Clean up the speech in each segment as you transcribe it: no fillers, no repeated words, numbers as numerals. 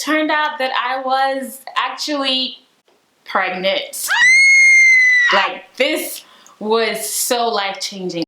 turned out that I was actually pregnant. Like, this was so life-changing.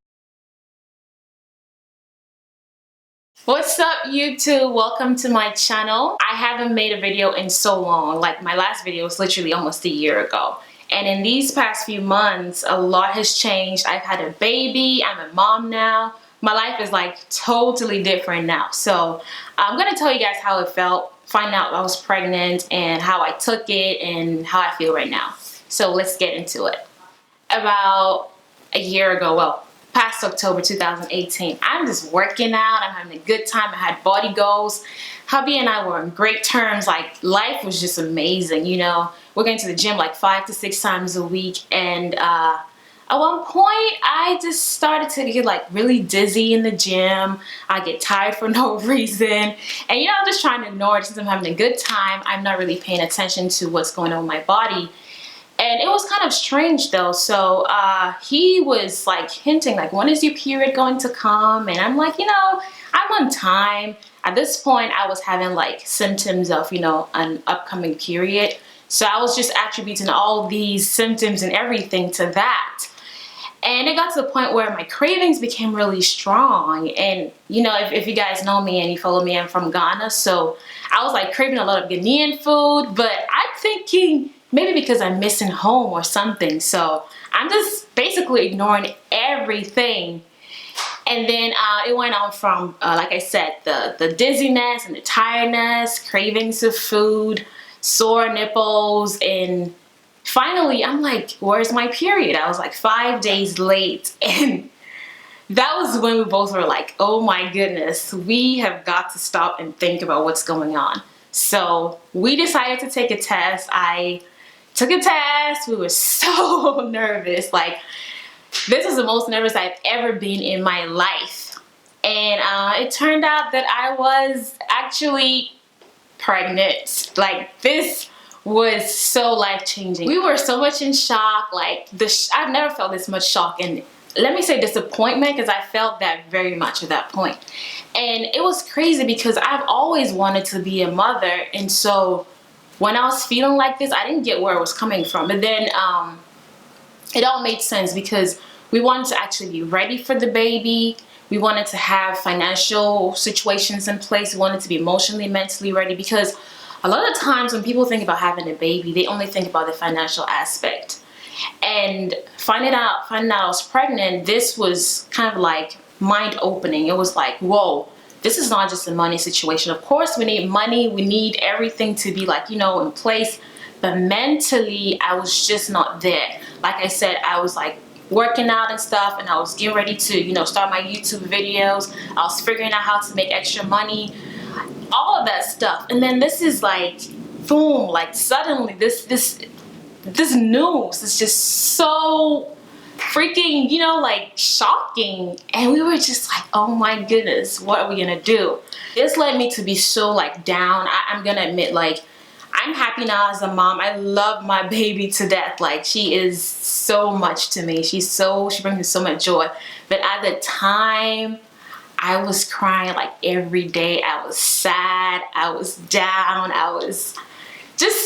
What's up, YouTube? Welcome to my channel. I haven't made a video in so long. Like, my last video was literally almost a year ago. And in these past few months, a lot has changed. I've had a baby, I'm a mom now. My life is like totally different now. So I'm gonna tell you guys how it felt, find out I was pregnant and how I took it and how I feel right now. So let's get into it. About a year ago, well, past October 2018, I'm just working out, I'm having a good time, I had body goals. Hubby and I were on great terms, like life was just amazing, you know. We're going to the gym like 5 to 6 times a week, and at one point I just started to get like really dizzy in the gym. I get tired for no reason, and you know, I'm just trying to ignore it since I'm having a good time. I'm not really paying attention to what's going on with my body. And it was kind of strange though. So he was like hinting like, when is your period going to come? And I'm like, you know, I'm on time. At this point, I was having like symptoms of, you know, an upcoming period. So I was just attributing all these symptoms and everything to that. And it got to the point where my cravings became really strong. And, you know, if you guys know me and you follow me, I'm from Ghana. So I was like craving a lot of Ghanaian food, but I'm thinking maybe because I'm missing home or something. So I'm just basically ignoring everything. And then it went on from, like I said, the dizziness and the tiredness, cravings of food, sore nipples, and finally I'm like, where's my period? I was like 5 days late, and that was when we both were like, oh my goodness, we have got to stop and think about what's going on. So we decided to take a test. I took a test. We were so nervous. Like, this is the most nervous I've ever been in my life. And it turned out that I was actually pregnant. Like, this was so life-changing. We were so much in shock. Like, I've never felt this much shock, and let me say disappointment, because I felt that very much at that point. And it was crazy because I've always wanted to be a mother, and so when I was feeling like this, I didn't get where it was coming from. But then it all made sense because we wanted to actually be ready for the baby. We wanted to have financial situations in place. We wanted to be emotionally, mentally ready, because a lot of times when people think about having a baby, they only think about the financial aspect. And finding out I was pregnant, this was kind of like mind-opening. It was like, whoa, this is not just a money situation. Of course, we need money. We need everything to be like, you know, in place. But mentally, I was just not there. Like I said, I was like working out and stuff, and I was getting ready to, you know, start my YouTube videos. I was figuring out how to make extra money, all of that stuff. And then this is like, boom, like suddenly this news is just so freaking, you know, like shocking. And we were just like, oh my goodness, what are we gonna do? This led me to be so like down. I'm gonna admit, like, I'm happy now as a mom. I love my baby to death. Like, she is so much to me. She brings me so much joy. But at the time, I was crying like every day. I was sad, I was down,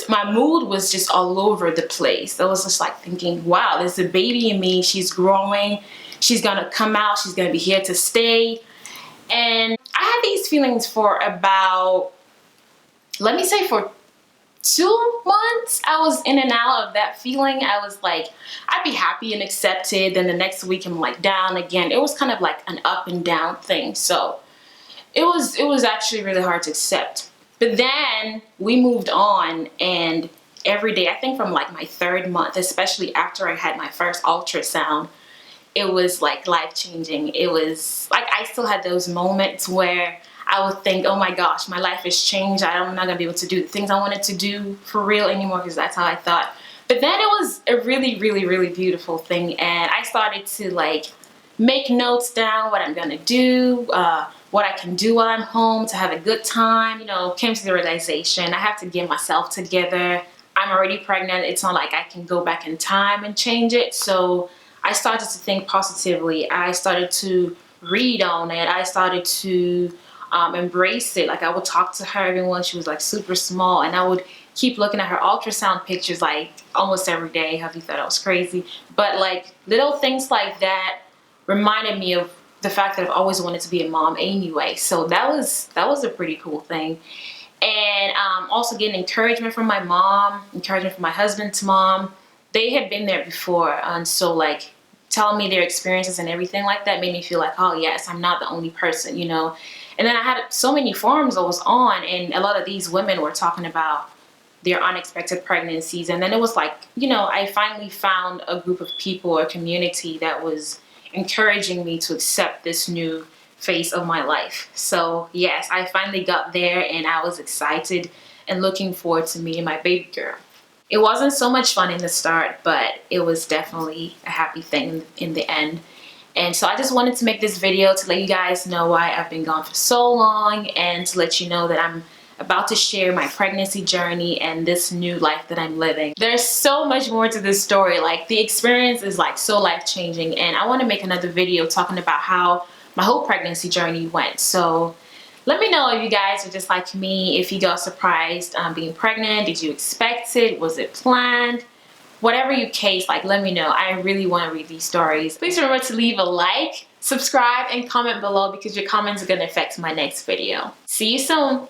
my mood was just all over the place. I was just like thinking, wow, there's a baby in me. She's growing. She's gonna come out. She's gonna be here to stay. And I had these feelings for about, let me say, for 2 months. I was in and out of that feeling. I was like, I'd be happy and accepted. Then the next week I'm like down again. It was kind of like an up and down thing. So it was actually really hard to accept. But then we moved on, and every day, I think from like my 3rd month, especially after I had my first ultrasound, it was like life-changing. It was like I still had those moments where I would think, oh my gosh, my life has changed. I'm not gonna be able to do the things I wanted to do for real anymore, because that's how I thought. But then it was a really, really, really beautiful thing, and I started to like make notes down, what I'm gonna do, what I can do while I'm home to have a good time. You know, came to the realization I have to get myself together. I'm already pregnant. It's not like I can go back in time and change it. So I started to think positively. I started to read on it. I started to embrace it. Like I would talk to her even when she was like super small, and I would keep looking at her ultrasound pictures like almost every day. Hubby thought I was crazy, but like little things like that reminded me of the fact that I've always wanted to be a mom anyway. So that was a pretty cool thing. And also getting encouragement from my mom, encouragement from my husband's mom. They had been there before, and so like telling me their experiences and everything like that made me feel like, oh yes, I'm not the only person, you know. And then I had so many forums I was on, and a lot of these women were talking about their unexpected pregnancies. And then it was like, you know, I finally found a group of people, a community that was encouraging me to accept this new phase of my life. So yes, I finally got there, and I was excited and looking forward to meeting my baby girl. It wasn't so much fun in the start, but it was definitely a happy thing in the end. And so I just wanted to make this video to let you guys know why I've been gone for so long, and to let you know that I'm about to share my pregnancy journey and this new life that I'm living. There's so much more to this story. Like the experience is like so life-changing, and I want to make another video talking about how my whole pregnancy journey went. So let me know if you guys are just like me, if you got surprised being pregnant. Did you expect it? Was it planned? Whatever you case, like let me know. I really want to read these stories. Please remember to leave a like, subscribe, and comment below, because your comments are going to affect my next video. See you soon.